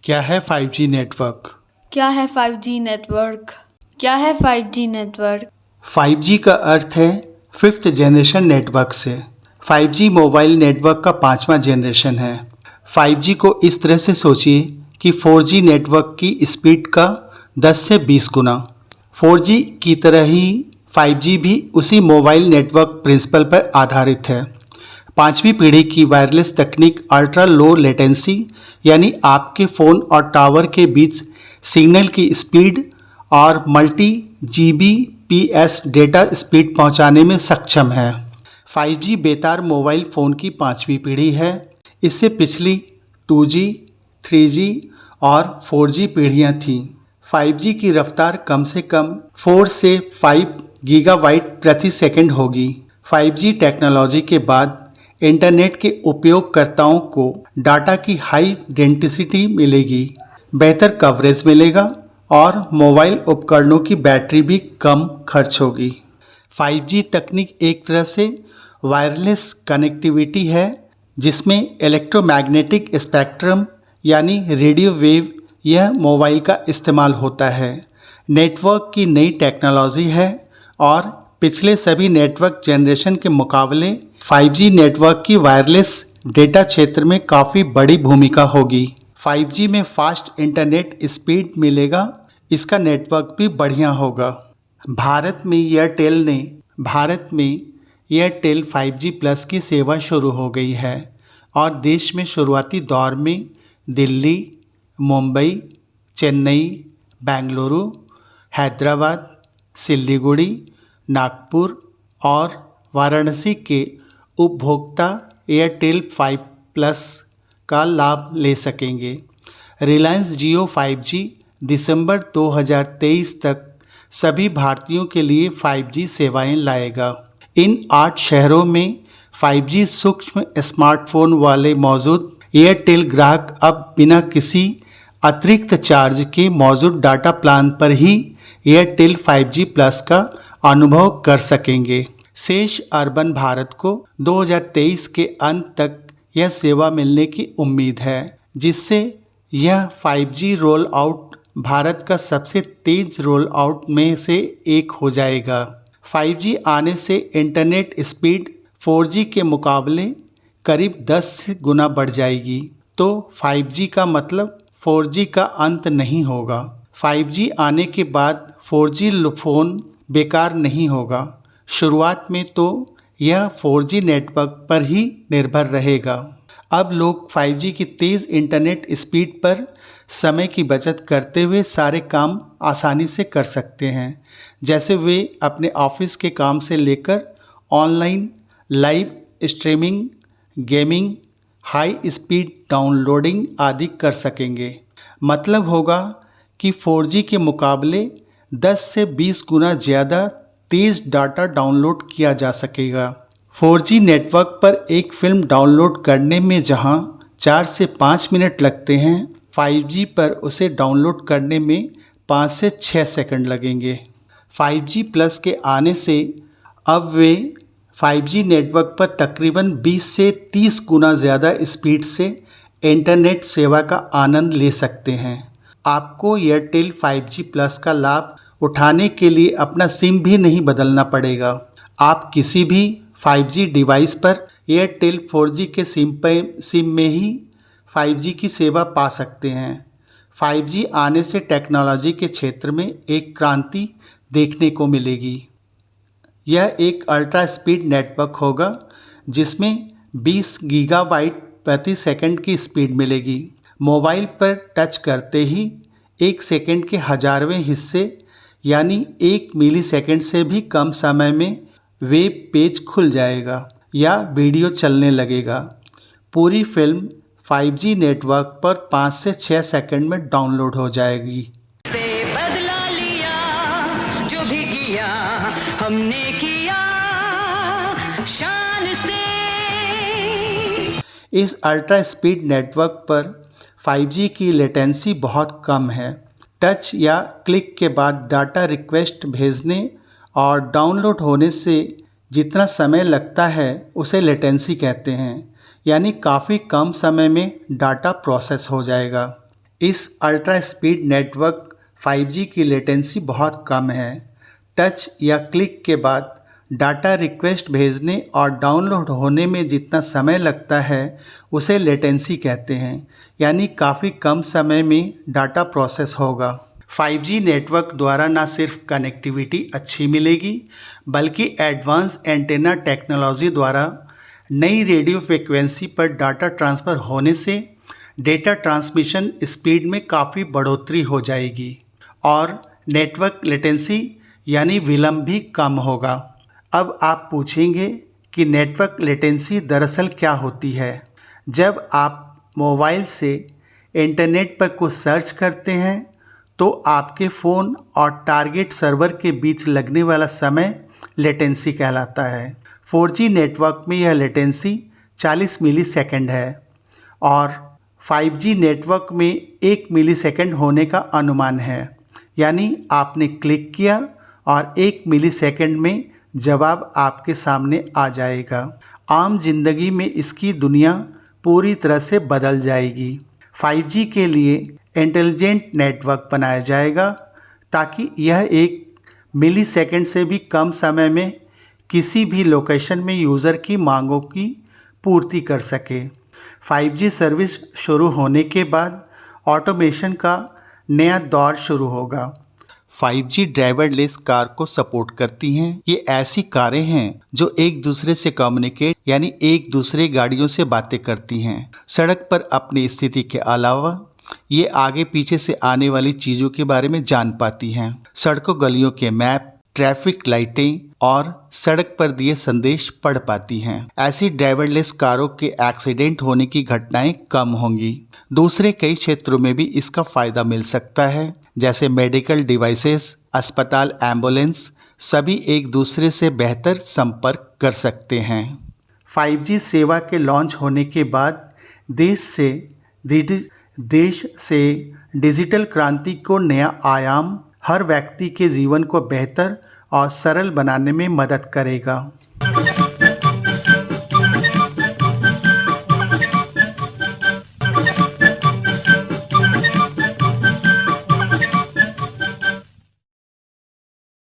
क्या है 5G network? क्या है 5G नेटवर्क? क्या है 5G नेटवर्क? 5G का अर्थ है फिफ्थ जनरेशन नेटवर्क से। 5G मोबाइल नेटवर्क का पांचवा जनरेशन है। 5G को इस तरह से सोचिए कि 4G नेटवर्क की स्पीड का 10 से 20 गुना। 4G की तरह ही 5G भी उसी मोबाइल नेटवर्क प्रिंसिपल पर आधारित है। पांचवी पीढ़ी की वायरलेस तकनीक अल्ट्रा लो लेटेंसी यानी आपके फ़ोन और टावर के बीच सिग्नल की स्पीड और मल्टी जीबीपीएस डेटा स्पीड पहुंचाने में सक्षम है। 5G बेतार मोबाइल फ़ोन की पांचवी पीढ़ी है। इससे पिछली 2G, 3G और 4G पीढ़ियां थीं। 5G की रफ्तार कम से कम 4 से 5 गीगाबाइट प्रति सेकंड होगी। 5G टेक्नोलॉजी के बाद इंटरनेट के उपयोगकर्ताओं को डाटा की हाई डेंसिटी मिलेगी, बेहतर कवरेज मिलेगा और मोबाइल उपकरणों की बैटरी भी कम खर्च होगी। 5G तकनीक एक तरह से वायरलेस कनेक्टिविटी है जिसमें इलेक्ट्रोमैग्नेटिक स्पेक्ट्रम यानी रेडियो वेव यह मोबाइल का इस्तेमाल होता है। नेटवर्क की नई टेक्नोलॉजी है और पिछले सभी नेटवर्क जनरेशन के मुकाबले 5G नेटवर्क की वायरलेस डेटा क्षेत्र में काफ़ी बड़ी भूमिका होगी। 5G में फास्ट इंटरनेट स्पीड मिलेगा, इसका नेटवर्क भी बढ़िया होगा। भारत में एयरटेल 5G प्लस की सेवा शुरू हो गई है और देश में शुरुआती दौर में दिल्ली, मुंबई, चेन्नई, बेंगलुरु, हैदराबाद, सिलीगुड़ी, नागपुर और वाराणसी के उपभोक्ता एयरटेल 5 प्लस का लाभ ले सकेंगे। रिलायंस जियो 5G दिसंबर 2023 तक सभी भारतीयों के लिए 5G सेवाएं लाएगा। इन 8 शहरों में 5G सूक्ष्म स्मार्टफोन वाले मौजूद एयरटेल ग्राहक अब बिना किसी अतिरिक्त चार्ज के मौजूद डाटा प्लान पर ही एयरटेल 5G प्लस का अनुभव कर सकेंगे। शेष अर्बन भारत को 2023 के अंत तक यह सेवा मिलने की उम्मीद है, जिससे यह 5G रोल आउट भारत का सबसे तेज रोल आउट में से एक हो जाएगा। 5G आने से इंटरनेट स्पीड 4G के मुकाबले करीब 10 गुना बढ़ जाएगी। तो 5G का मतलब 4G का अंत नहीं होगा। 5G आने के बाद 4G फ़ोन बेकार नहीं होगा। शुरुआत में तो यह 4G नेटवर्क पर ही निर्भर रहेगा। अब लोग 5G की तेज़ इंटरनेट स्पीड पर समय की बचत करते हुए सारे काम आसानी से कर सकते हैं, जैसे वे अपने ऑफिस के काम से लेकर online live streaming, gaming, high speed downloading आदि कर सकेंगे। मतलब होगा कि 4G के मुकाबले 10 से 20 गुना ज़्यादा तेज़ डाटा डाउनलोड किया जा सकेगा। 4G नेटवर्क पर एक फिल्म डाउनलोड करने में जहां 4 से 5 मिनट लगते हैं, 5G पर उसे डाउनलोड करने में 5 से 6 सेकंड लगेंगे। 5G प्लस के आने से अब वे 5G नेटवर्क पर तकरीबन 20 से 30 गुना ज़्यादा स्पीड से इंटरनेट सेवा का आनंद ले सकते हैं। आपको एयरटेल 5G प्लस का लाभ उठाने के लिए अपना सिम भी नहीं बदलना पड़ेगा। आप किसी भी 5G डिवाइस पर एयरटेल 4G के सिम में ही 5G की सेवा पा सकते हैं। 5G आने से टेक्नोलॉजी के क्षेत्र में एक क्रांति देखने को मिलेगी। यह एक अल्ट्रा स्पीड नेटवर्क होगा जिसमें 20 गीगाबाइट प्रति सेकंड की स्पीड मिलेगी। मोबाइल पर टच करते ही 1 सेकंड के हजारवें हिस्से यानी 1 मिलीसेकंड से भी कम समय में वेब पेज खुल जाएगा या वीडियो चलने लगेगा। पूरी फिल्म 5G नेटवर्क पर 5 से 6 सेकंड में डाउनलोड हो जाएगी। बदला लिया जो भी किया हमने किया शान से। इस अल्ट्रा स्पीड नेटवर्क पर 5G की लेटेंसी बहुत कम है। टच या क्लिक के बाद डाटा रिक्वेस्ट भेजने और डाउनलोड होने से जितना समय लगता है उसे लेटेंसी कहते हैं, यानी काफ़ी कम समय में डाटा प्रोसेस हो जाएगा। इस अल्ट्रा स्पीड नेटवर्क 5G की लेटेंसी बहुत कम है। टच या क्लिक के बाद डाटा रिक्वेस्ट भेजने और डाउनलोड होने में जितना समय लगता है उसे लेटेंसी कहते हैं, यानी काफ़ी कम समय में डाटा प्रोसेस होगा। 5G नेटवर्क द्वारा न सिर्फ कनेक्टिविटी अच्छी मिलेगी बल्कि एडवांस एंटेना टेक्नोलॉजी द्वारा नई रेडियो फ्रिक्वेंसी पर डाटा ट्रांसफ़र होने से डेटा ट्रांसमिशन स्पीड में काफ़ी बढ़ोतरी हो जाएगी और नेटवर्क लेटेंसी यानी विलंब भी कम होगा। अब आप पूछेंगे कि नेटवर्क लेटेंसी दरअसल क्या होती है। जब आप मोबाइल से इंटरनेट पर कुछ सर्च करते हैं तो आपके फ़ोन और टारगेट सर्वर के बीच लगने वाला समय लेटेंसी कहलाता है। 4G नेटवर्क में यह लेटेंसी 40 मिलीसेकंड है और 5G नेटवर्क में 1 मिलीसेकंड होने का अनुमान है, यानी आपने क्लिक किया और 1 मिलीसेकंड में जवाब आपके सामने आ जाएगा। आम जिंदगी में इसकी दुनिया पूरी तरह से बदल जाएगी। 5G के लिए इंटेलिजेंट नेटवर्क बनाया जाएगा ताकि यह 1 मिलीसेकंड से भी कम समय में किसी भी लोकेशन में यूज़र की मांगों की पूर्ति कर सके। 5G सर्विस शुरू होने के बाद ऑटोमेशन का नया दौर शुरू होगा। 5G ड्राइवरलेस कार को सपोर्ट करती हैं। ये ऐसी कारें हैं जो एक दूसरे से कम्युनिकेट यानी एक दूसरे गाड़ियों से बातें करती हैं। सड़क पर अपनी स्थिति के अलावा ये आगे पीछे से आने वाली चीज़ों के बारे में जान पाती हैं। सड़कों गलियों के मैप, ट्रैफिक लाइटें और सड़क पर दिए संदेश पढ़ पाती हैं। ऐसी ड्राइवरलेस कारों के एक्सीडेंट होने की घटनाएं कम होंगी। दूसरे कई क्षेत्रों में भी इसका फ़ायदा मिल सकता है, जैसे मेडिकल डिवाइसेस, अस्पताल, एम्बुलेंस, सभी एक दूसरे से बेहतर संपर्क कर सकते हैं। 5G सेवा के लॉन्च होने के बाद देश से डिजिटल क्रांति को नया आयाम हर व्यक्ति के जीवन को बेहतर और सरल बनाने में मदद करेगा।